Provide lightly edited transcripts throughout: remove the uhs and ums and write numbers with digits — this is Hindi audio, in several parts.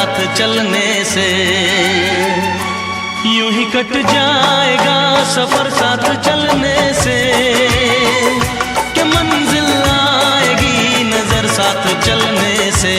साथ चलने से। यूं ही कट जाएगा सफर साथ चलने से, कि मंजिल आएगी नजर साथ चलने से।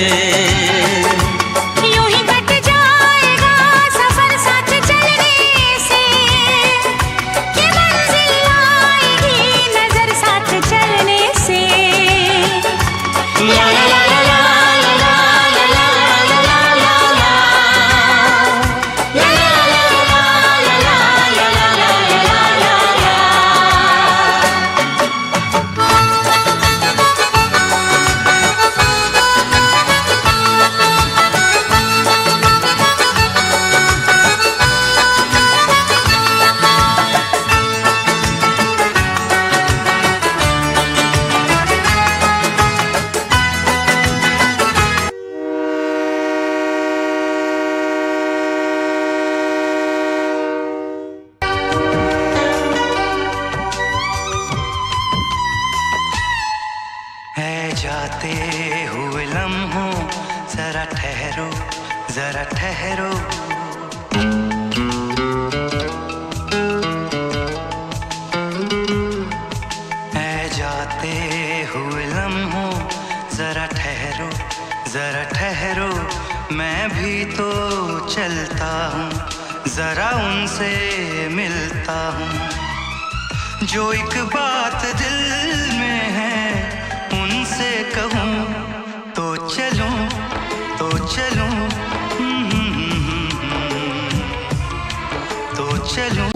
जाते हुए लम्हों जरा ठहरो, जरा ठहरो। है जाते हुए लम्हों जरा ठहरो, जरा ठहरो। मैं भी तो चलता हूँ, जरा उनसे मिलता हूँ। जो एक बात दिल में है उनसे कहूँ तो चलूं, तो चलूं, तो चलूं।